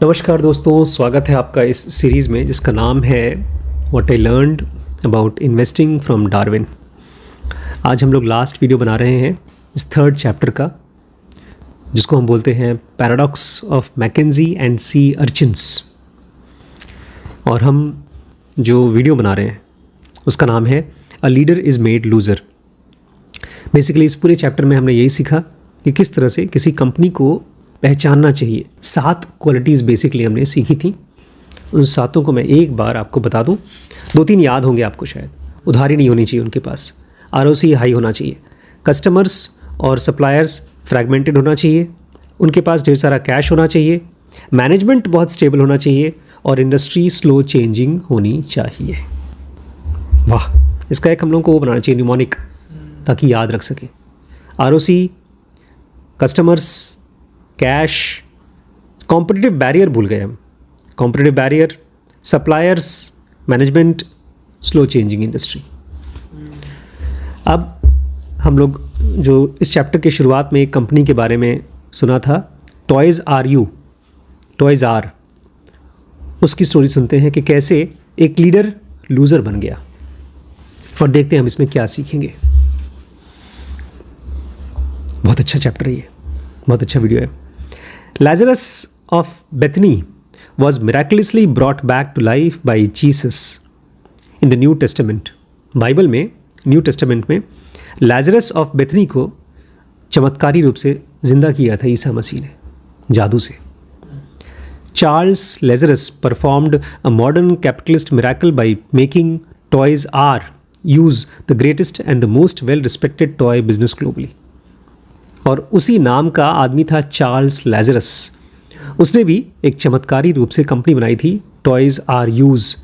नमस्कार दोस्तों, स्वागत है आपका इस सीरीज़ में जिसका नाम है what I learned about investing from Darwin. आज हम लोग लास्ट वीडियो बना रहे हैं इस थर्ड चैप्टर का, जिसको हम बोलते हैं paradox of McKenzie and sea urchins. और हम जो वीडियो बना रहे हैं उसका नाम है a leader is made loser. Basically इस पूरे चैप्टर में हमने यही सीखा कि किस तरह से किसी कंपनी को पहचानना चाहिए। 7 क्वालिटीज़ बेसिकली हमने सीखी थी। उन 7 को मैं एक बार आपको बता दूं। 2-3 याद होंगे आपको शायद। उधारी नहीं होनी चाहिए उनके पास, ROC हाई होना चाहिए, कस्टमर्स और सप्लायर्स फ्रैगमेंटेड होना चाहिए, उनके पास ढेर सारा कैश होना चाहिए, मैनेजमेंट बहुत स्टेबल होना चाहिए और इंडस्ट्री स्लो चेंजिंग होनी चाहिए। वाह, इसका एक हम लोग को वो बनाना चाहिए न्यूमोनिक, ताकि याद रख सके। ROC, customers, cash, competitive barrier भूल गए हम, competitive barrier, suppliers, management, slow changing industry. अब हम लोग जो इस चैप्टर के शुरुआत में एक कंपनी के बारे में सुना था, टॉयज़ आर, उसकी स्टोरी सुनते हैं कि कैसे एक लीडर लूज़र बन गया, और देखते हैं हम इसमें क्या सीखेंगे। बहुत अच्छा चैप्टर है ये, बहुत अच्छा वीडियो है। Lazarus of Bethany was miraculously brought back to life by Jesus in the New Testament. Bible में, न्यू टेस्टामेंट में Lazarus of Bethany को चमत्कारी रूप से जिंदा किया था ईसा मसीह ने, जादू से। Charles Lazarus performed a modern capitalist miracle by making Toys R Us the greatest and the most well-respected toy business globally. और उसी नाम का आदमी था चार्ल्स लैजरस। उसने भी एक चमत्कारी रूप से कंपनी बनाई थी टॉयज़ आर यूज़,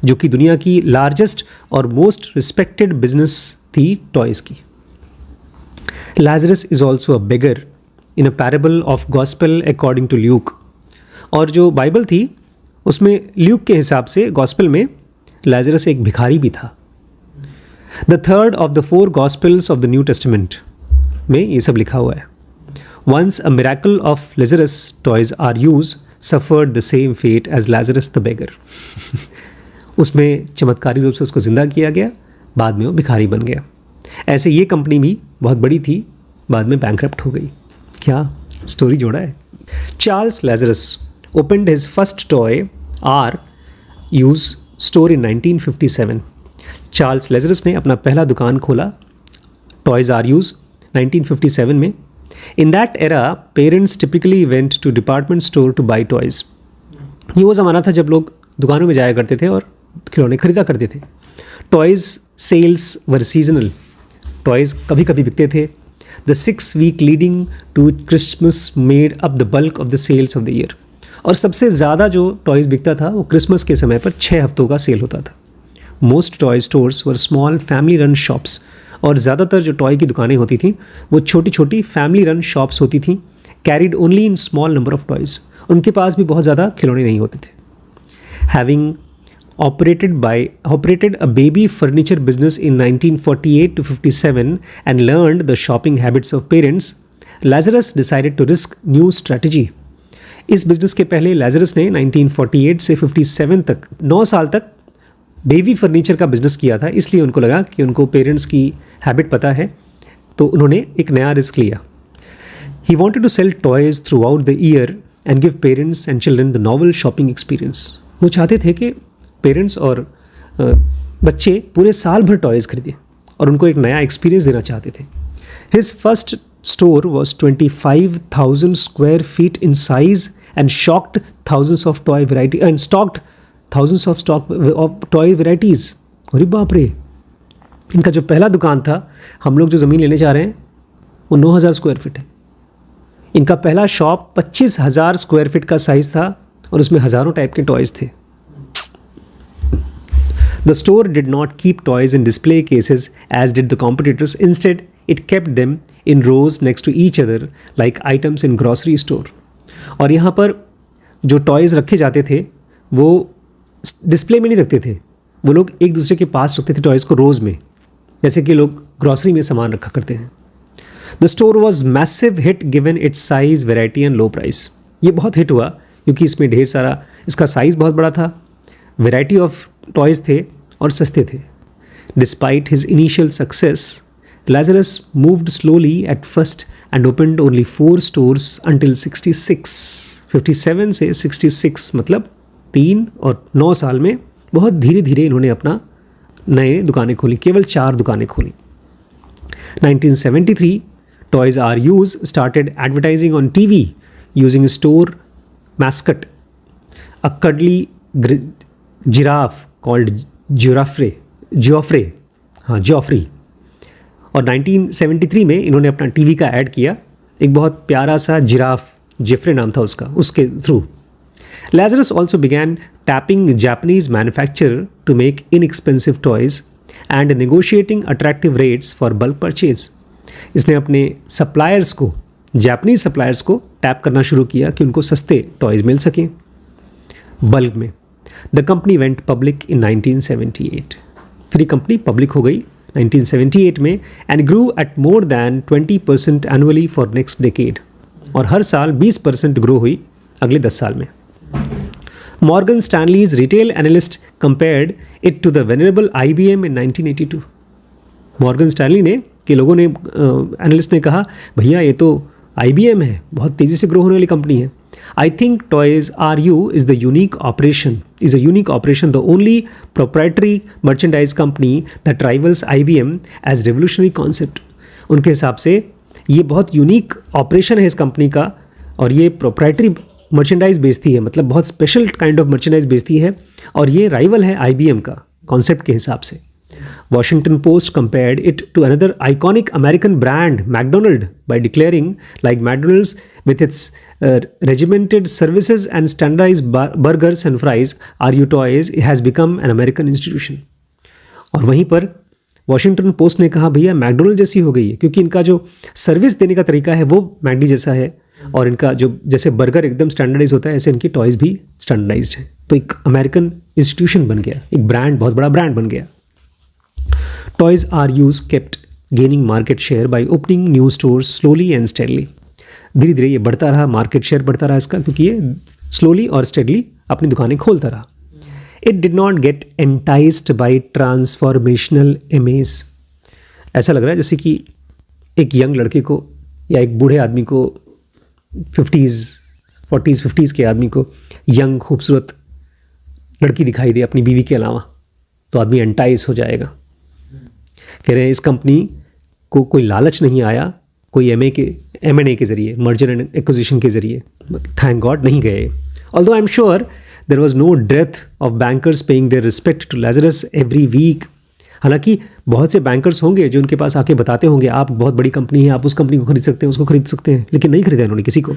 जो कि दुनिया की लार्जेस्ट और मोस्ट रिस्पेक्टेड बिजनेस थी टॉयज़ की। Lazarus is also a beggar in a parable of gospel according to Luke. और जो बाइबल थी उसमें ल्यूक के हिसाब से गॉस्पेल में लैजरस एक भिखारी भी था। The third of the 4 gospels of the new testament में ये सब लिखा हुआ है। Once a miracle of Lazarus Toys R Us suffered the same fate as Lazarus the beggar. उसमें चमत्कारी रूप से उसको ज़िंदा किया गया, बाद में वो भिखारी बन गया। ऐसे ये कंपनी भी बहुत बड़ी थी, बाद में बैंकरप्ट हो गई। क्या स्टोरी जोड़ा है। Charles Lazarus opened his first toy R Us store in 1957। Charles Lazarus ने अपना पहला दुकान खोला टॉयज़ आर यूज 1957 में। In that era parents typically went to department store to buy toys. ये वो ज़माना था जब लोग दुकानों में जाया करते थे और खिलौने खरीदा करते थे। Toys sales were seasonal, toys कभी कभी बिकते थे। The 6 week leading to Christmas made up the bulk of the sales of the year. और सबसे ज़्यादा जो टॉयज़ बिकता था वो क्रिसमस के समय पर 6 हफ्तों का सेल होता था। मोस्ट टॉय स्टोर्स वर स्मॉल फैमिली रन शॉप्स। और ज़्यादातर जो टॉय की दुकानें होती थीं वो छोटी छोटी फैमिली रन शॉप्स होती थीं, carried only in small number of toys. उनके पास भी बहुत ज़्यादा खिलौने नहीं होते थे। Having operated a baby furniture business in 1948 to 57 and learned the shopping habits of parents, Lazarus decided to risk new strategy. इस बिज़नेस के पहले लैजरस ने 1948 से 57 तक 9 साल तक बेबी फर्नीचर का बिज़नेस किया था। इसलिए उनको लगा कि उनको पेरेंट्स की हैबिट पता है, तो उन्होंने एक नया रिस्क लिया। He wanted to sell toys throughout the year and give parents and children the novel shopping experience. वो चाहते थे कि पेरेंट्स और बच्चे पूरे साल भर टॉयज़ खरीदें और उनको एक नया एक्सपीरियंस देना चाहते थे। His first store was 25,000 square feet in size and shocked thousands of toy variety and stocked thousands of toy varieties। अरे बाप रे, इनका जो पहला दुकान था, हम लोग जो ज़मीन लेने जा रहे हैं वो 9,000 स्क्वायर फीट है। इनका पहला शॉप 25,000 स्क्वायर फीट का साइज़ था और उसमें हज़ारों टाइप के टॉयज़ थे। The store did not keep toys in display cases as did the competitors. Instead, it kept them in rows next to each other like items in grocery store. और यहाँ पर जो टॉयज़ रखे जाते थे वो डिस्प्ले में नहीं रखते थे, वो लोग एक दूसरे के पास रखते थे टॉयज़ को रोज़ में, जैसे कि लोग ग्रॉसरी में सामान रखा करते हैं। The store was massive hit given it's size, variety and low price. ये बहुत हिट हुआ क्योंकि इसमें ढेर सारा, इसका साइज़ बहुत बड़ा था, वैरायटी ऑफ टॉयज़ थे और सस्ते थे. Despite his initial success, Lazarus moved slowly at first and opened only 4 stores until 66. 57 से 66 मतलब 3 और 9 साल में बहुत धीरे धीरे इन्होंने अपना नए दुकानें खोली, केवल 4 दुकानें खोली. 1973 Toys R Us started advertising on TV using a store mascot, a cuddly giraffe called Geoffrey. और 1973 में इन्होंने अपना टीवी का ऐड किया, एक बहुत प्यारा सा जिराफ, जेफ्रे नाम था उसका, उसके through. Lazarus also began tapping Japanese manufacturer to make inexpensive toys and negotiating attractive rates for bulk purchase. इसने अपने सप्लायर्स को, जापानीज सप्लायर्स को टैप करना शुरू किया कि उनको सस्ते टॉयज़ मिल सकें बल्क में. The company went public in 1978. फिर कंपनी पब्लिक हो गई 1978 में and grew at more than 20% annually for next decade. और हर साल 20% ग्रो हुई अगले 10 साल में. Morgan Stanley's retail analyst compared it to the venerable IBM in 1982. Morgan Stanley ने कि लोगों ने, एनालिस्ट ने कहा भैया ये तो IBM है, बहुत तेज़ी से ग्रो होने वाली कंपनी है. I think Toys R Us is a unique operation, the only proprietary merchandise company that rivals IBM as revolutionary concept. उनके हिसाब से ये बहुत यूनिक ऑपरेशन है इस कंपनी का, और ये प्रोप्राइटरी मर्चेंडाइज बेचती है, मतलब बहुत स्पेशल काइंड ऑफ मर्चेंडाइज बेचती है, और ये राइवल है IBM का कॉन्सेप्ट के हिसाब से. Washington Post compared it to another iconic American brand, McDonald's, by declaring, like McDonald's with its regimented services and standardized burgers and fries, RU Toys has become an American institution. और वहीं पर Washington post ने कहा भैया McDonald जैसी हो गई है, क्योंकि इनका जो सर्विस देने का तरीका है वो मैकडी जैसा है, और इनका जो जैसे बर्गर एकदम स्टैंडर्डाइज होता है, ऐसे इनकी टॉयज़ भी स्टैंडर्डाइज्ड है. तो एक अमेरिकन इंस्टीट्यूशन बन गया, एक ब्रांड, बहुत बड़ा ब्रांड बन गया. Toys R Us kept gaining market share by opening new stores slowly and steadily. धीरे धीरे ये बढ़ता रहा, मार्केट शेयर बढ़ता रहा इसका, क्योंकि ये स्लोली और स्टेडली अपनी दुकानें खोलता रहा. It did not get enticed by transformational images. ऐसा लग रहा है जैसे कि एक यंग लड़के को या एक बूढ़े आदमी को, 40s के आदमी को यंग खूबसूरत लड़की दिखाई दे अपनी बीवी के अलावा, तो आदमी एंटाइज हो जाएगा. कह रहे हैं इस कंपनी को कोई लालच नहीं आया, कोई M&A के ज़रिए, मर्जर एंड एक्विजिशन के ज़रिए, थैंक गॉड नहीं गए. Although I am sure there was no death of bankers paying their respect to Lazarus every week. हालांकि बहुत से बैंकर्स होंगे जो उनके पास आके बताते होंगे आप बहुत बड़ी कंपनी है, आप उस कंपनी को खरीद सकते हैं, उसको खरीद सकते हैं, लेकिन नहीं खरीदा उन्होंने किसी को.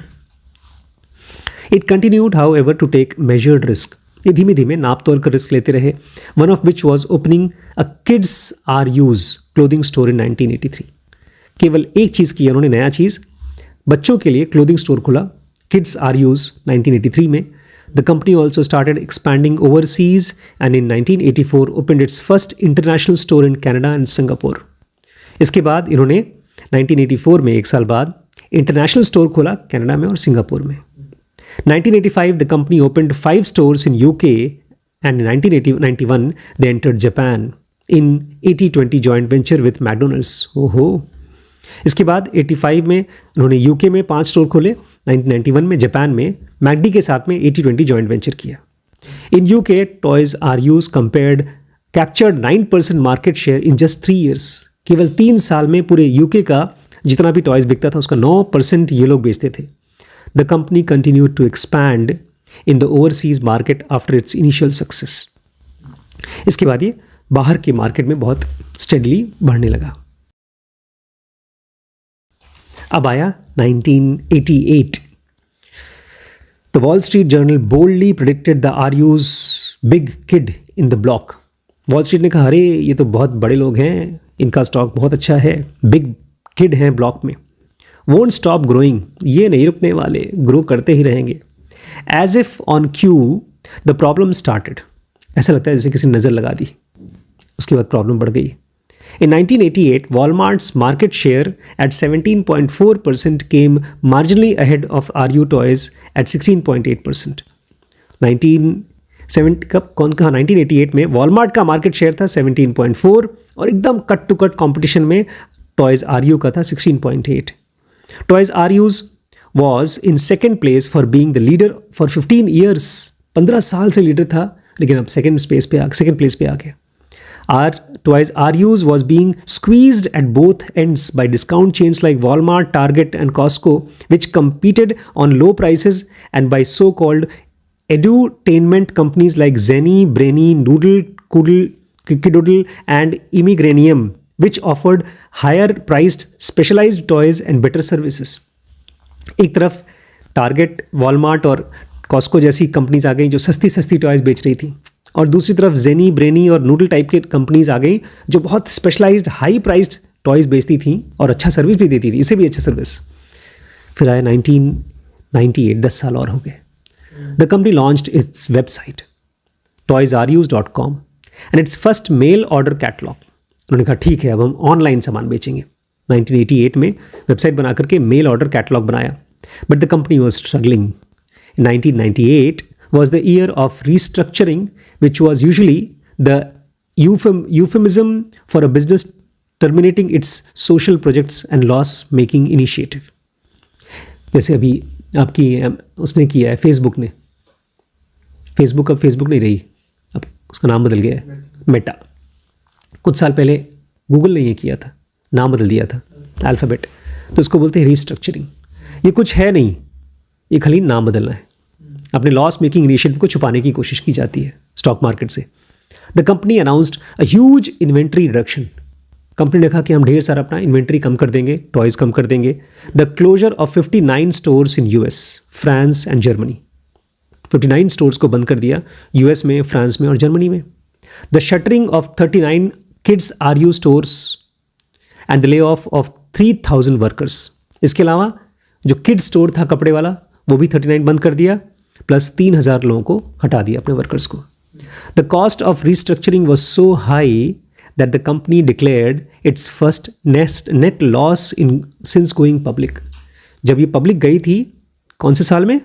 It continued however to take measured risk. ये धीमे धीमे नाप तोल कर रिस्क लेते रहे. One of which was opening a kids R Us clothing store in 1983. केवल एक चीज़ की उन्होंने, नया चीज़, बच्चों के लिए क्लोथिंग स्टोर खुला, किड्स R Us 1983 में. The company also started expanding overseas and in 1984 opened it's first international store in Canada and Singapore. इसके बाद इन्होंने 1984 में, एक साल बाद, इंटरनेशनल स्टोर खोला कनाडा में और सिंगापुर में. 1985 the company opened 5 stores in UK, and in 1991 they entered Japan in 80-20 joint venture with McDonald's. ओहो. इसके बाद 85 में उन्होंने UK में 5 स्टोर खोले, 1991 में जापान में मैकडी के साथ में 80-20 जॉइंट वेंचर किया. इन UK Toys R Us captured 9% market share in just 3 years. केवल 3 साल में पूरे UK का जितना भी टॉयज़ बिकता था उसका 9% ये लोग बेचते थे. The company continued to expand in the overseas market after its initial success. इसके बाद ये बाहर के मार्केट में बहुत स्टेडली बढ़ने लगा. अब आया 1988. The Wall Street Journal boldly predicted the R Us big kid in the block. Wall street ने कहा अरे ये तो बहुत बड़े लोग हैं, इनका स्टॉक बहुत अच्छा है, बिग किड हैं ब्लॉक में, won't stop growing, ये नहीं रुकने वाले, ग्रो करते ही रहेंगे. As if on cue, the problem started. ऐसा लगता है जैसे किसी ने नज़र लगा दी, उसके बाद प्रॉब्लम बढ़ गई. In 1988, Walmart's market share at 17.4% came marginally ahead of RU Toys at 16.8%. 1970 कब कौन कहा 1988 में Walmart का मार्केट शेयर था 17.4 और एकदम कट टू कट कॉम्पिटिशन में Toys RU का था 16.8. Toys RU's was in second place for being the leader for 15 years. 15 साल से लीडर था, लेकिन अब सेकेंड प्लेस पे आ गया. Toys RU's was being squeezed at both ends by discount chains like Walmart, Target, and Costco, which competed on low prices, and by so-called edutainment companies like Zenny, Brainy, Noodle, Kidoodle, and Immigranium, which offered higher-priced specialized toys and better services. एक तरफ target, Walmart और Costco जैसी companies आ गई जो सस्ती सस्ती toys बेच रही थी, और दूसरी तरफ जेनी, ब्रेनी और नूडल टाइप के कंपनीज आ गई जो बहुत स्पेशलाइज्ड हाई प्राइस्ड टॉयज़ बेचती थी और अच्छा सर्विस भी देती थी, इससे भी अच्छा सर्विस. फिर आया 1998, 10 साल और हो गए. The company launched its website toysrus.com and its first mail order catalogue. उन्होंने कहा ठीक है, अब हम ऑनलाइन सामान बेचेंगे. 1988 में वेबसाइट बना करके मेल ऑर्डर कैटलॉग बनाया, but the company was struggling. In 1998 was the year of restructuring, which was usually the euphemism for a business terminating its social projects and loss-making initiative. जैसे अभी आपकी उसने किया है फेसबुक ने. फेसबुक अब Facebook नहीं रही, अब उसका नाम बदल गया है मेटा. कुछ साल पहले गूगल ने ये किया था, नाम बदल दिया था अल्फ़ाबेट, तो इसको बोलते हैं रीस्ट्रक्चरिंग. ये कुछ है नहीं, ये खाली नाम बदलना है. अपने लॉस मेकिंग इनिशिएटिव को छुपाने की कोशिश की जाती है स्टॉक मार्केट से. The company announced a huge inventory reduction. Company ने कहा कि हम ढेर सारा अपना इन्वेंट्री कम कर देंगे, टॉयज़ कम कर देंगे. The closure of 59 stores in US, France and Germany. 59 stores को बंद कर दिया यूएस में, फ्रांस में और जर्मनी में. The shuttering of 39 kids RU stores and the lay off 3000 workers. इसके अलावा जो किड्स स्टोर था कपड़े वाला, वो भी 39 बंद कर दिया, प्लस 3000 लोगों को हटा दिया अपने वर्कर्स को. The cost of restructuring was so high that the company declared it's first net loss in since going public. जब ये पब्लिक गई थी कौन से साल में?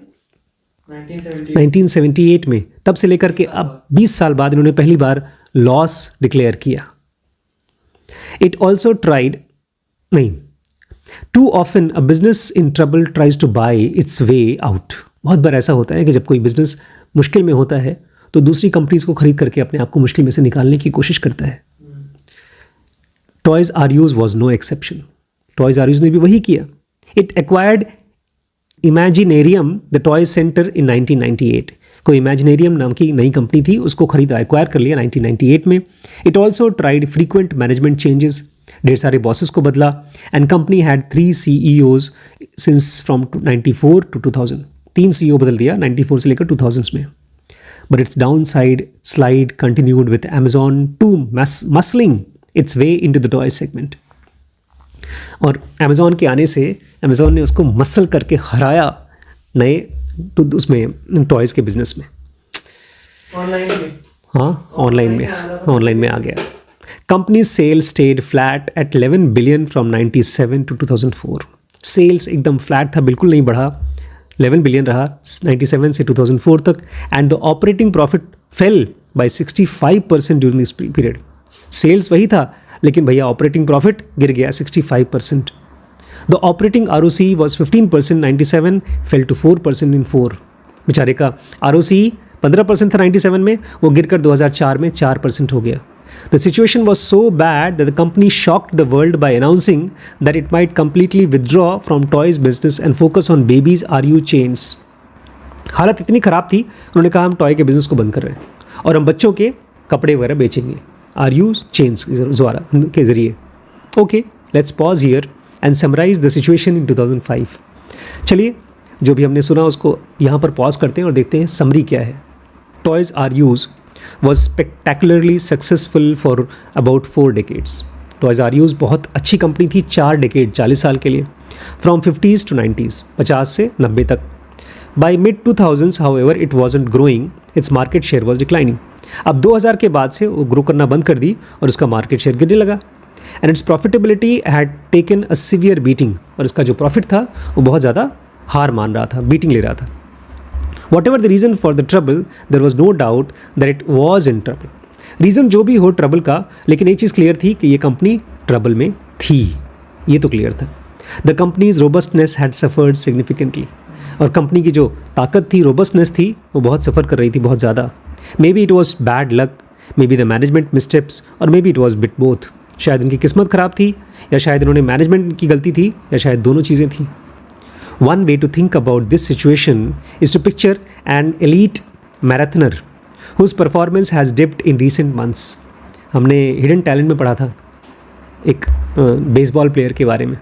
1978 में. तब से लेकर के अब 20 साल बाद इन्होंने पहली बार लॉस डिक्लेयर किया. इट ऑल्सो ट्राइड नहीं, to often a business in trouble tries to buy its way out. बहुत बार ऐसा होता है कि जब कोई बिजनेस मुश्किल में होता है तो दूसरी कंपनीज को खरीद करके अपने आप को मुश्किल में से निकालने की कोशिश करता है. Toys RU's was no exception. Toys RU's ने भी वही किया. It acquired Imaginarium the toys centre in 1998. कोई इमेजिनेरियम नाम की नई कंपनी थी, उसको खरीदा, एक्वायर कर लिया 1998 में. It also tried frequent management changes. ढेर सारे बॉसेस को बदला. And company had 3 CEOs since from 94 to 2000. 3 CEO बदल दिया 94 से लेकर 2000 में. But its down side slide continued with Amazon to muscling its way in to the toy segment. और Amazon के आने से Amazon ने उसको मसल करके हराया नए उसमें टॉयज़ के बिजनेस में. ऑनलाइन में, हाँ ऑनलाइन में आ गया. Company sale stayed flat at 11 billion from 97 to 2004. Sales एकदम फ्लैट था, बिल्कुल नहीं बढ़ा. 11 बिलियन रहा 97 से 2004 तक. And the operating profit fell by 65% during this period. Sales वही था, लेकिन भैया ऑपरेटिंग प्रॉफिट गिर गया 65%. The operating ROC was 15% 97, fell to 4% in 4. बेचारे का ROC 15% था 97 में, वो गिरकर 2004 में 4% हो गया. The situation was so bad that the company shocked the world by announcing that it might completely withdraw from toys business and focus on babies RU chains. हालत इतनी ख़राब थी, उन्होंने कहा हम टॉय के बिज़नेस को बंद कर रहे हैं और हम बच्चों के कपड़े वगैरह बेचेंगे RU chains के ज़रिए. Okay, let's pause here and summarise the situation in 2005. चलिए, जो भी हमने सुना उसको यहाँ पर पॉज करते हैं और देखते हैं समरी क्या है. Toys RU's was spectacularly successful for about 4 decades. Toys RU's बहुत अच्छी कंपनी थी 4 डेकेड, 40 साल के लिए, from 50s to 90s, 50 से 90 तक. By mid-2000s, however, it wasn't growing. Its market share was declining. अब 2000 के बाद से वो ग्रो करना बंद कर दी और उसका मार्केट शेयर गिरने लगा. And it's profitability had taken a severe beating, और इसका जो प्रॉफिट था वो बहुत ज़्यादा हार मान रहा था, बीटिंग ले रहा था. Whatever the reason for the trouble, there was no doubt that it was in trouble. Reason जो भी हो ट्रबल का, लेकिन एक चीज़ क्लियर थी कि ये कंपनी ट्रबल में थी, ये तो क्लियर था. The companies robustness had suffered significantly, और कंपनी की जो ताकत थी, रोबस्टनेस थी, वो बहुत सफ़र कर रही थी, बहुत ज़्यादा. Maybe it was bad luck, maybe the management missteps, और maybe it was bit both. शायद इनकी किस्मत ख़राब थी, या शायद इन्होंने मैनेजमेंट की गलती थी, या शायद दोनों चीज़ें थी. One way to think about this situation is to picture an elite marathoner whose performance has dipped in recent months. हमने हिडन टैलेंट में पढ़ा था एक बेसबॉल प्लेयर के बारे में.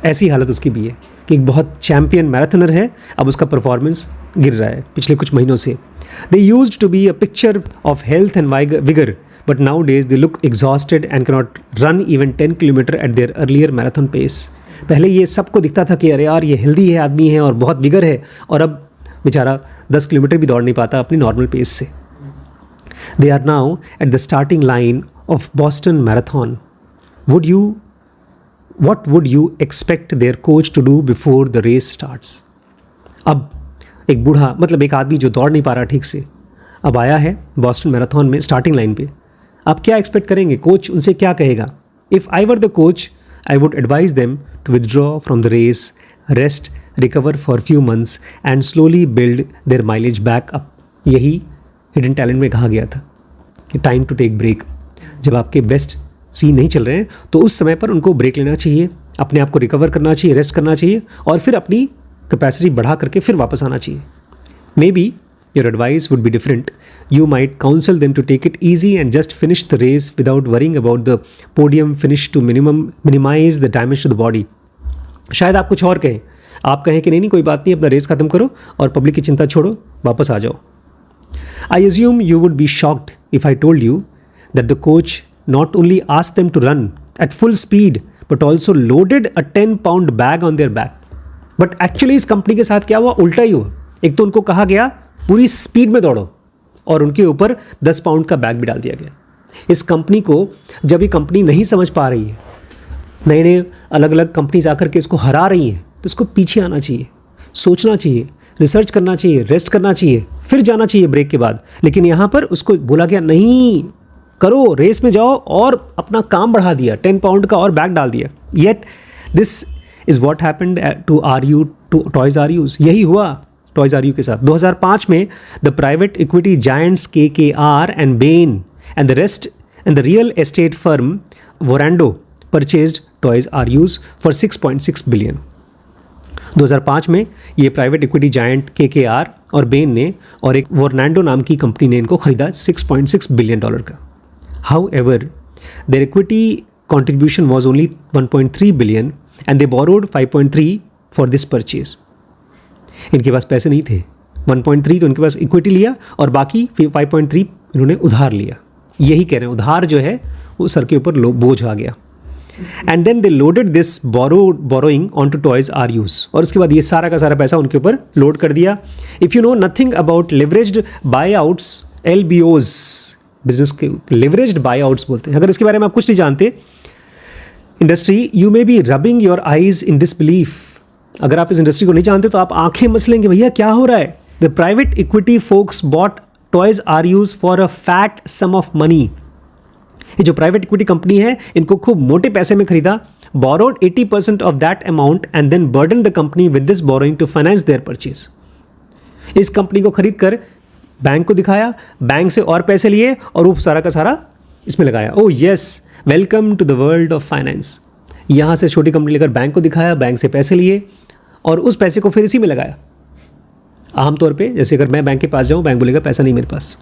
ऐसी हालत उसकी भी है कि एक बहुत चैम्पियन मैराथनर है, अब उसका परफॉर्मेंस गिर रहा है पिछले कुछ महीनों से. They used to be a picture of health and vigor, but nowadays they look exhausted and cannot run even 10 kilometers at their earlier marathon pace. पहले ये सबको दिखता था कि अरे यार ये हेल्दी है आदमी है और बहुत विगर है, और अब बेचारा 10 किलोमीटर भी दौड़ नहीं पाता अपनी नॉर्मल पेस से. They are now at the starting line of Boston marathon. What would you expect their coach to do before the race starts. अब एक बूढ़ा, मतलब एक आदमी जो दौड़ नहीं पा रहा ठीक से, अब आया है बॉस्टन मैराथन में स्टार्टिंग लाइन पे. आप क्या एक्सपेक्ट करेंगे, कोच उनसे क्या कहेगा? If I were the coach, I would advise them to withdraw from the race, rest, recover for few months and slowly build their mileage back up. यही hidden talent में कहा गया था कि टाइम टू टेक ब्रेक. जब आपके best scene नहीं चल रहे हैं तो उस समय पर उनको ब्रेक लेना चाहिए, अपने आप को रिकवर करना चाहिए, रेस्ट करना चाहिए, और फिर अपनी कैपेसिटी बढ़ा करके फिर वापस आना चाहिए. May be your advice would be different. You might counsel them to take it easy and just finish the race without worrying about the podium finish to minimize the damage to the body. शायद आप कुछ और कहें, आप कहें कि नहीं कोई बात नहीं, अपना रेस ख़त्म करो और पब्लिक की चिंता छोड़ो, वापस आ जाओ. I assume you would be shocked if I told you that the coach not only asked them to run at full speed but also loaded a 10-pound bag on their back. But actually इस company के साथ क्या हुआ, उल्टा ही हुआ. एक तो उनको कहा गया पूरी स्पीड में दौड़ो, और उनके ऊपर 10 पाउंड का बैग भी डाल दिया गया. इस कंपनी को जब ये कंपनी नहीं समझ पा रही है, नए नए अलग अलग कंपनीज आकर के इसको हरा रही हैं, तो इसको पीछे आना चाहिए, सोचना चाहिए, रिसर्च करना चाहिए, रेस्ट करना चाहिए, फिर जाना चाहिए ब्रेक के बाद. लेकिन यहाँ पर उसको बोला गया नहीं करो, रेस में जाओ, और अपना काम बढ़ा दिया, 10 पाउंड का और बैग डाल दिया. Yet this is what happened to Toys R Us. यही हुआ टॉयज़ आर यू के साथ. 2005 में the private equity giants KKR and Bain and the rest and the real estate firm Vornado purchased Toys R Us for 6.6 billion. 2005 में ये private equity giant KKR और Bain ने और एक वोरांडो नाम की कंपनी ने इनको खरीदा $6.6 बिलियन का. How ever their equity contribution was only 1.3 billion and they borrowed 5.3 for this purchase. इनके पास पैसे नहीं थे, 1.3 तो इनके पास इक्विटी लिया और बाकी 5.3 इन्होंने उधार लिया. यही कह रहे हैं, उधार जो है वो सर के ऊपर बोझ आ गया. And then they loaded this borrowing on to Toys R Us, और उसके बाद ये सारा का सारा पैसा उनके ऊपर लोड कर दिया. If you know nothing about leveraged by outs, LBOs, business के लिवरेज्ड बाई आउट्स बोलते हैं. अगर इसके बारे में आप कुछ नहीं जानते industry, you may be rubbing your eyes in disbelief. अगर आप इस इंडस्ट्री को नहीं जानते तो आप आंखें मस लेंगे, भैया क्या हो रहा है. The private equity folks bought Toys R Us for a fat sum of money. ये जो प्राइवेट इक्विटी कंपनी है इनको खूब मोटे पैसे में खरीदा, borrowed 80% of that amount and then burden the company with this borrowing to finance their purchase. इस कंपनी को खरीद कर बैंक को दिखाया, बैंक से और पैसे लिए और वो सारा का सारा इसमें लगाया. Oh yes, welcome to the world of finance. यहाँ से छोटी कंपनी लेकर बैंक को दिखाया, बैंक से पैसे लिए और उस पैसे को फिर इसी में लगाया. आमतौर पे जैसे अगर मैं बैंक के पास जाऊँ, बैंक बोलेगा पैसा नहीं मेरे पास.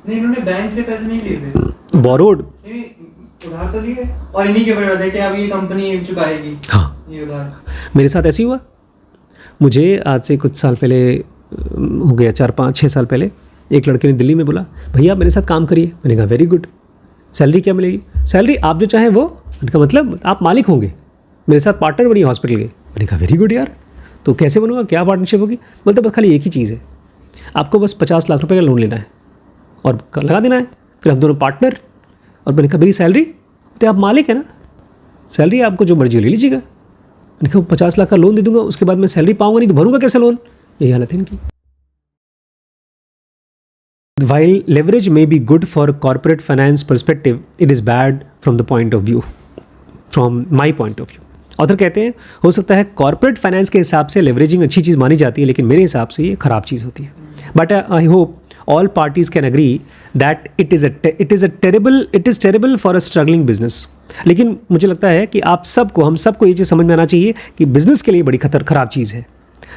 नहीं, इन्होंने बैंक से पैसे नहीं लिए थे, बोरोड, उधार तो लिए और इन्हीं के ऊपर थे कि अब ये कंपनी चुकाएगी. हाँ, ये उधार मेरे साथ ऐसे ही हुआ. मुझे आज से कुछ साल पहले हो गया, 4-5-6 साल पहले, एक लड़के ने दिल्ली में बोला भैया मेरे साथ काम करिए. मैंने कहा वेरी गुड, सैलरी क्या मिलेगी? सैलरी आप जो चाहें वो. मैंने कहा मतलब आप मालिक होंगे, मेरे साथ पार्टनर बनिए हॉस्पिटल के. मैंने कहा वेरी गुड यार, तो कैसे बनूंगा, क्या पार्टनरशिप होगी? बोलते बस खाली एक ही चीज़ है, आपको बस 50 लाख रुपए का लोन लेना है और लगा देना है, फिर हम दोनों पार्टनर. और मैंने कहा मेरी सैलरी तो आप मालिक है ना, सैलरी आपको जो मर्जी ले लीजिएगा। मैंने कहा 50 लाख का लोन दे दूंगा, उसके बाद मैं सैलरी पाऊंगा नहीं तो भरूंगा कैसे लोन? यही हालत है इनकी। While leverage may be good for corporate finance perspective, it is bad from the point of view, from my point of view. Author कहते हैं हो सकता है कॉर्पोरेट फाइनेंस के हिसाब से लेवरेजिंग अच्छी चीज़ मानी जाती है, लेकिन मेरे हिसाब से ये खराब चीज़ होती है। But I hope all parties can agree that it is terrible for a struggling business. लेकिन मुझे लगता है कि आप सबको, हम सबको ये चीज़ समझ में आना चाहिए कि बिजनेस के लिए बड़ी खराब चीज़ है।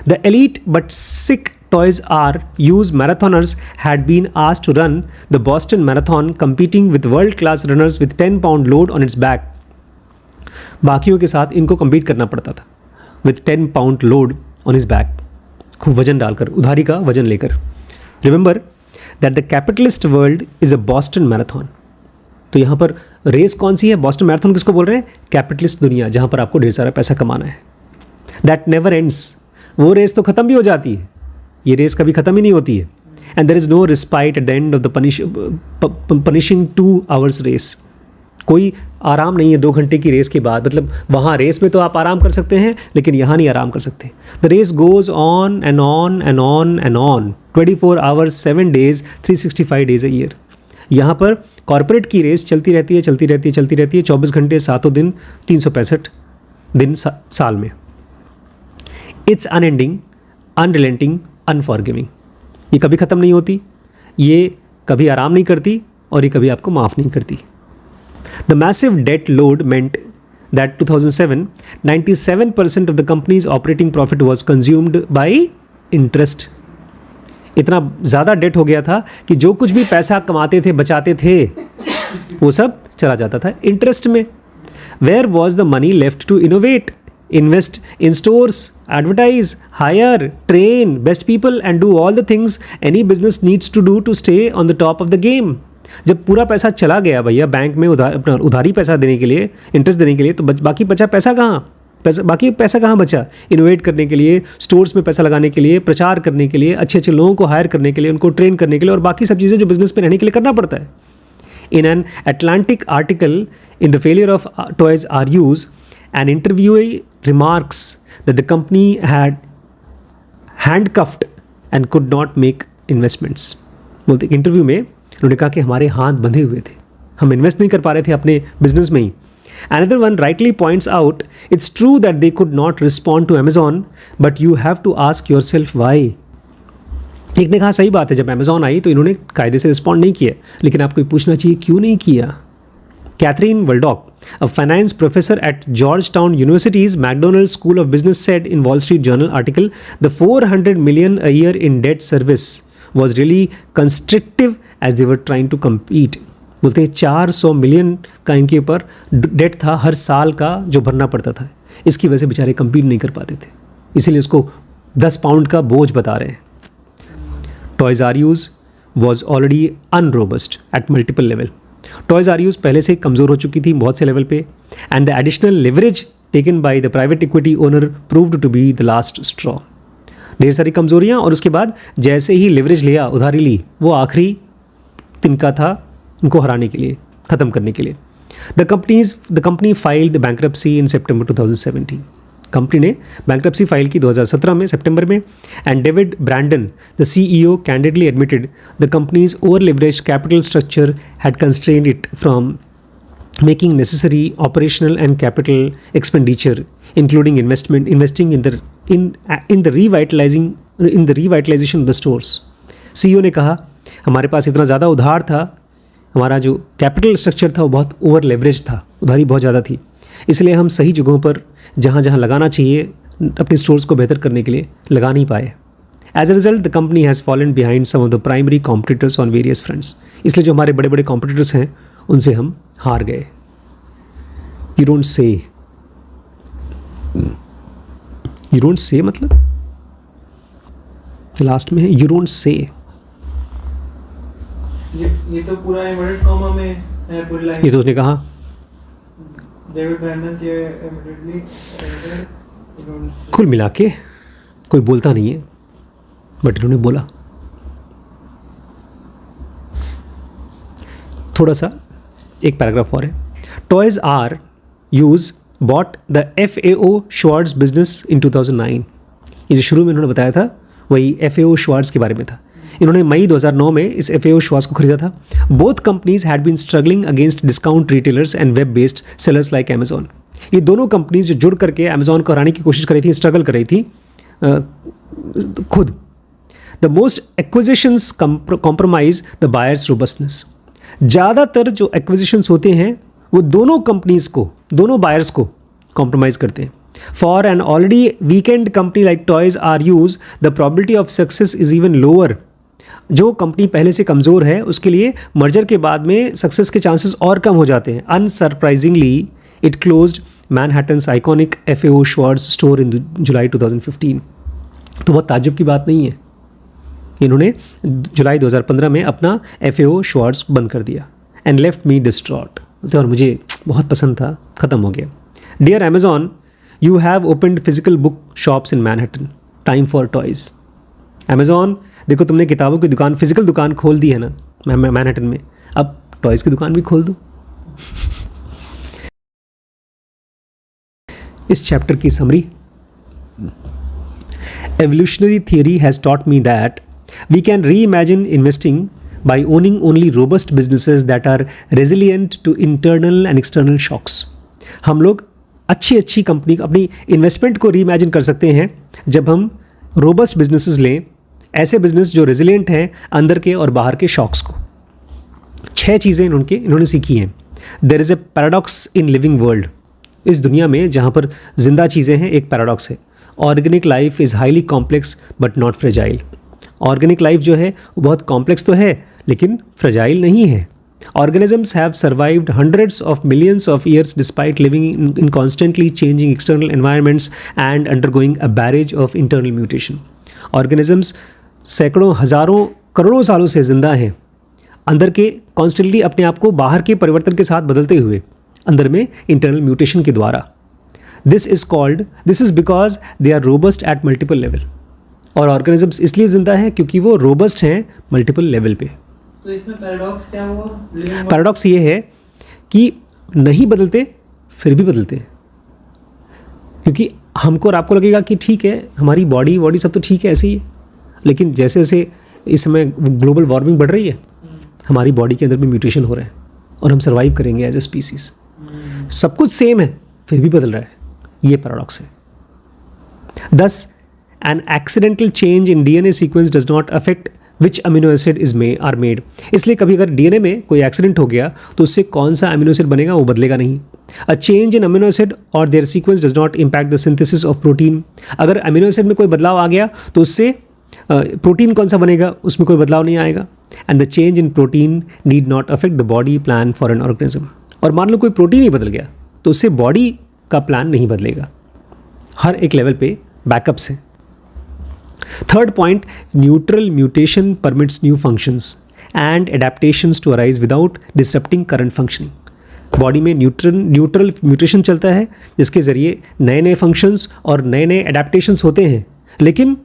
The elite but sick Toys R Us marathoners had been asked to run the Boston Marathon, competing with world-class runners with 10-pound load on its back. बाकियों के साथ इनको compete करना पड़ता था with 10-pound load on his back. खूब वजन डालकर, उधारी का वजन लेकर। Remember that the capitalist world is a Boston Marathon. तो यहाँ पर रेस कौन सी है? बॉस्टन मैराथन किसको बोल रहे हैं? कैपिटलिस्ट दुनिया, जहाँ पर आपको ढेर सारा पैसा कमाना है। That never ends. वो रेस तो ख़त्म भी हो जाती है, ये रेस कभी ख़त्म ही नहीं होती है। And there is no respite at the end of the punishing 2 hours race. कोई आराम नहीं है 2 घंटे की रेस के बाद। मतलब वहाँ रेस में तो आप आराम कर सकते हैं, लेकिन यहाँ नहीं आराम कर सकते। The race goes on and on and on and on 24 hours 7 days 365 days a year। यहाँ पर कॉर्पोरेट की रेस चलती रहती है 24 घंटे 7 दिन 365 दिन साल में। It's unending, unrelenting, unforgiving. ये कभी ख़त्म नहीं होती, ये कभी आराम नहीं करती और ये कभी आपको माफ़ नहीं करती। The massive debt load meant that 2007 97% of the company's operating profit was consumed by interest. इतना ज़्यादा डेट हो गया था कि जो कुछ भी पैसा कमाते थे, बचाते थे, वो सब चला जाता था इंटरेस्ट में। Where was the money left to innovate, invest in stores, advertise, hire, train best people and do all the things any business needs to do to stay on the top of the game. जब पूरा पैसा चला गया भैया bank में उधारी पैसा देने के लिए, इंटरेस्ट देने के लिए, तो बाकी बचा पैसा कहाँ? बाकी पैसा कहाँ बचा? इनोवेट करने के लिए, स्टोर्स में पैसा लगाने के लिए, प्रचार करने के लिए, अच्छे अच्छे लोगों को हायर करने के लिए, उनको ट्रेन करने के लिए और बाकी सब चीज़ें जो बिजनेस में रहने के लिए करना पड़ता है। In an Atlantic article in the failure of Toys R Us, an interviewee remarks that the company had handcuffed and could not make investments. बोलते इंटरव्यू में उन्होंने कहा कि हमारे हाथ बंधे हुए थे, हम इन्वेस्ट नहीं कर पा रहे थे अपने बिजनेस में ही। Another one rightly points out, it's true that they could not respond to Amazon, but you have to ask yourself why. एक ने कहा सही बात है, जब Amazon आई तो इन्होंने कायदे से रिस्पॉन्ड नहीं किया, लेकिन आपको पूछना चाहिए क्यों नहीं किया। Catherine Waldock, a finance professor at Georgetown University's McDonald School of Business, said in Wall Street Journal article, the $400 million a year in debt service was really constrictive as they were trying to compete. बोलते हैं 400 million का इनके ऊपर date था हर साल का जो भरना पड़ता था। इसकी वजह से बेचारे compete नहीं कर पाते थे, इसीलिए उसको 10 पाउंड का बोझ बता रहे हैं। Toys R Us was already unrobust at multiple level. Toys R Us पहले से कमज़ोर हो चुकी थी बहुत से लेवल पे, and the additional leverage taken by the private equity owner proved to be the last straw. ढेर सारी कमजोरियां और उसके बाद जैसे ही लिवरेज लिया, उधारी ली, वो आखिरी तिनका था उनको हराने के लिए, ख़त्म करने के लिए। The company filed bankruptcy in September 2017। Company ने बैंक्रप्सी फाइल की 2017 में सितंबर में, and David Brandon the CEO candidly admitted the company's over leverage capital structure had constrained it from making necessary operational and capital expenditure including investing in the revitalisation of the stores. CEO ने कहा हमारे पास इतना ज़्यादा उधार था, हमारा जो capital structure था वो बहुत ओवर लेवरेज था, उधारी बहुत ज़्यादा थी, इसलिए हम सही जगहों पर जहाँ जहाँ लगाना चाहिए अपने स्टोर्स को बेहतर करने के लिए लगा नहीं पाए। As a result the company has fallen behind some of the primary competitors on various fronts. इसलिए जो हमारे बड़े बड़े कॉम्पिटिटर्स हैं उनसे हम हार गए। यू डोंट से मतलब लास्ट में है यू डोंट से। ये तो पूरा इन्वर्टेड कॉमा में है पूरी लाइन। ये तो उसने कहा डेविड ब्रैंडन से इमीडिएटली कुल मिला के कोई बोलता नहीं है, बट इन्होंने बोला। थोड़ा सा एक पैराग्राफ और है। Toys R Us bought the FAO Schwarz business in 2009। ये जो शुरू में इन्होंने बताया था वही FAO Schwarz के बारे में था। इन्होंने मई 2009 में इस FAO Schwarz को खरीदा था। Both companies had been struggling against discount retailers and web based sellers like Amazon. ये दोनों कंपनीज जो जुड़ करके अमेजॉन को हराने की कोशिश कर रही थी, स्ट्रगल कर रही थी खुद। The most acquisitions compromise the buyers robustness. ज़्यादातर जो एक्विजिशंस होते हैं वो दोनों कंपनीज को, दोनों बायर्स को कॉम्प्रोमाइज करते हैं। For an already weakened company like Toys R Us the probability of success is even lower. जो कंपनी पहले से कमज़ोर है उसके लिए मर्जर के बाद में सक्सेस के चांसेस और कम हो जाते हैं। Unsurprisingly it closed Manhattan's iconic FAO Schwarz store in July 2015। तो बहुत ताज्जुब की बात नहीं है, इन्होंने जुलाई 2015 में अपना FAO Schwarz बंद कर दिया। एंड लेफ्ट मी डिस्ट्रॉट, और मुझे बहुत पसंद था, ख़त्म हो गया। Dear Amazon, you have opened physical book shops in Manhattan, time for toys. Amazon, देखो तुमने किताबों की दुकान, फिजिकल दुकान खोल दी है ना मैनहट्टन में, अब टॉयज़ की दुकान भी खोल दो। इस चैप्टर की summary, evolutionary theory has taught me that we can reimagine investing by owning only robust businesses that are resilient to internal and external shocks। हम लोग अच्छी कंपनी, अपनी इन्वेस्टमेंट को रीइमेजिन कर सकते हैं जब हम रोबस्ट बिजनेसेस लें, ऐसे बिजनेस जो रेजिलिएंट हैं अंदर के और बाहर के शॉक्स को। 6 चीज़ें इन्होंने सीखी हैं। There is a paradox in living world. इस दुनिया में जहाँ पर जिंदा चीज़ें हैं, एक पैराडॉक्स है। Organic life is highly complex but not fragile. Organic life जो है वो बहुत कॉम्प्लेक्स तो है लेकिन फ्रेजाइल नहीं है। Organisms have survived hundreds of millions of years despite living in constantly changing external environments and undergoing a barrage of internal mutation। Organisms सैकड़ों, हजारों, करोड़ों सालों से जिंदा हैं, अंदर के कॉन्स्टेंटली अपने आप को बाहर के परिवर्तन के साथ बदलते हुए, अंदर में इंटरनल म्यूटेशन के द्वारा। This is because they are robust at multiple level. और ऑर्गेनिजम्स इसलिए जिंदा हैं क्योंकि वो रोबस्ट हैं मल्टीपल लेवल पे। तो इसमें पैराडॉक्स क्या हुआ? पैराडॉक्स ये है कि नहीं बदलते फिर भी बदलते हैं, क्योंकि हमको और आपको लगेगा कि ठीक है हमारी बॉडी सब तो ठीक है ऐसे ही है, लेकिन जैसे जैसे इस समय ग्लोबल वार्मिंग बढ़ रही है, हमारी बॉडी के अंदर भी म्यूटेशन हो रहा है और हम सर्वाइव करेंगे एज ए स्पीसीज। सब कुछ सेम है फिर भी बदल रहा है, ये पैराडॉक्स है। Thus, an accidental change in DNA sequence does not affect which amino acid are made। इसलिए कभी अगर DNA में कोई एक्सीडेंट हो गया तो उससे कौन सा अमीनो एसिड बनेगा वो बदलेगा नहीं। A change in amino acid or their sequence does not impact the synthesis of protein। अगर अमीनो एसिड में कोई बदलाव आ गया तो उससे प्रोटीन कौन सा बनेगा उसमें कोई बदलाव नहीं आएगा। And the change in protein need not affect the body plan for an organism। और मान लो कोई प्रोटीन ही बदल गया तो उससे बॉडी का प्लान नहीं बदलेगा। हर एक लेवल पे बैकअप्स हैं। Third point, neutral mutation permits new functions and adaptations to arise without disrupting current functioning. Body में न्यूट्रल म्यूटेशन चलता है जिसके ज़रिए नए नए फंक्शंस और नए नए एडेप्टेशंस होते हैं, लेकिन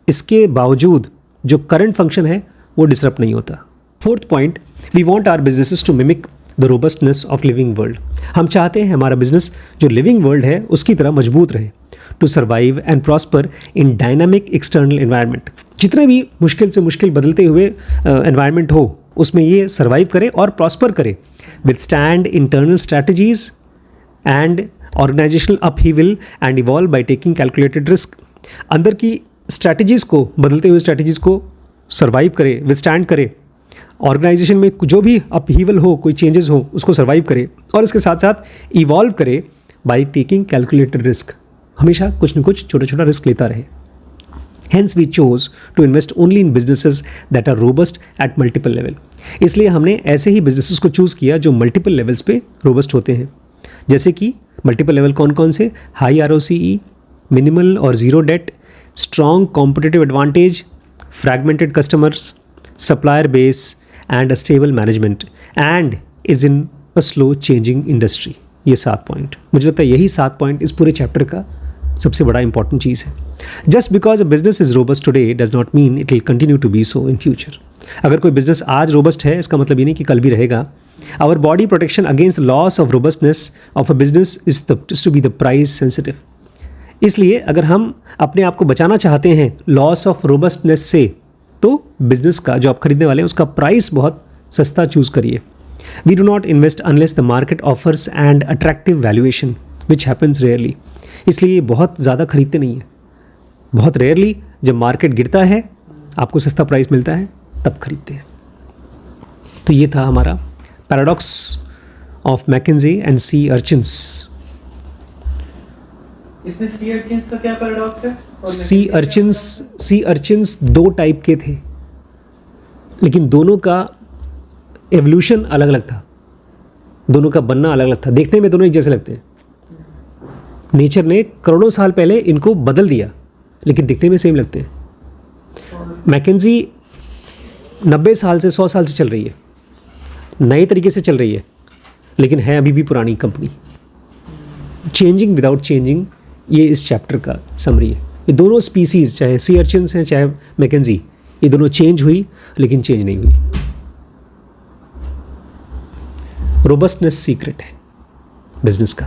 इसके बावजूद जो करंट फंक्शन है वो डिसरप्ट नहीं होता। Fourth point, we want our businesses to mimic the robustness of living world. हम चाहते हैं हमारा बिजनेस जो लिविंग वर्ल्ड है उसकी तरह मजबूत रहे, to survive and prosper in dynamic external environment. जितने भी मुश्किल से मुश्किल बदलते हुए एनवायरनमेंट हो उसमें ये सर्वाइव करे और प्रॉस्पर करे, withstand internal strategies and organisational upheaval and evolve by taking calculated risk. अंदर की स्ट्रैटेजीज़ को, बदलते हुए स्ट्रैटेजीज़ को सर्वाइव करे, विथस्टैंड करे, ऑर्गेनाइजेशन में जो भी अपहीवल हो, कोई चेंजेस हो उसको सर्वाइव करे, और इसके साथ साथ इवॉल्व करे बाय टेकिंग कैलकुलेटेड रिस्क। हमेशा कुछ न कुछ छोटा छोटा रिस्क लेता रहे। Hence we chose to invest only in businesses that are robust at multiple level। इसलिए हमने ऐसे ही बिजनेसेस को चूज़ किया जो मल्टीपल लेवल्स पे रोबस्ट होते हैं। जैसे कि मल्टीपल लेवल कौन कौन से? हाई ROCE, मिनिमल और zero debt, strong competitive advantage, fragmented customers, supplier base and a stable management, and is in a slow changing industry. ये 7 पॉइंट, मुझे लगता है यही 7 पॉइंट इस पूरे चैप्टर का सबसे बड़ा इंपॉर्टेंट चीज़ है। Just because a business is robust today does not mean it will continue to be so in future. अगर कोई बिजनेस आज रोबस्ट है इसका मतलब ये नहीं कि कल भी रहेगा। Our body protection against the loss of robustness of a business is to be the price sensitive. इसलिए अगर हम अपने आप को बचाना चाहते हैं लॉस ऑफ रोबस्टनेस से, तो बिजनेस का जो आप खरीदने वाले हैं उसका प्राइस बहुत सस्ता चूज़ करिए. We do not invest unless the market offers and attractive valuation which happens rarely. इसलिए ये बहुत ज़्यादा खरीदते नहीं है. बहुत रेयरली जब मार्केट गिरता है, आपको सस्ता प्राइस मिलता है, तब खरीदते हैं. तो ये था हमारा paradox of McKenzie and sea urchins. इसमें सी अर्चिन्स का क्या पैराडॉक्स है? सी अर्चिन्स दो टाइप के थे, लेकिन दोनों का एवोल्यूशन अलग अलग था, दोनों का बनना अलग अलग था. देखने में दोनों एक जैसे लगते हैं. नेचर ने करोड़ों साल पहले इनको बदल दिया, लेकिन दिखने में सेम लगते हैं. मैकेंजी 90 साल से 100 साल से चल रही है, नए तरीके से चल रही है, लेकिन है अभी भी पुरानी कंपनी. चेंजिंग विदाउट चेंजिंग, ये इस चैप्टर का समरी है. ये दोनों स्पीसीज़, चाहे सी अर्चिन्स हैं चाहे मैकेंजी, ये दोनों चेंज हुई लेकिन चेंज नहीं हुई. रोबस्टनेस सीक्रेट है बिजनेस का.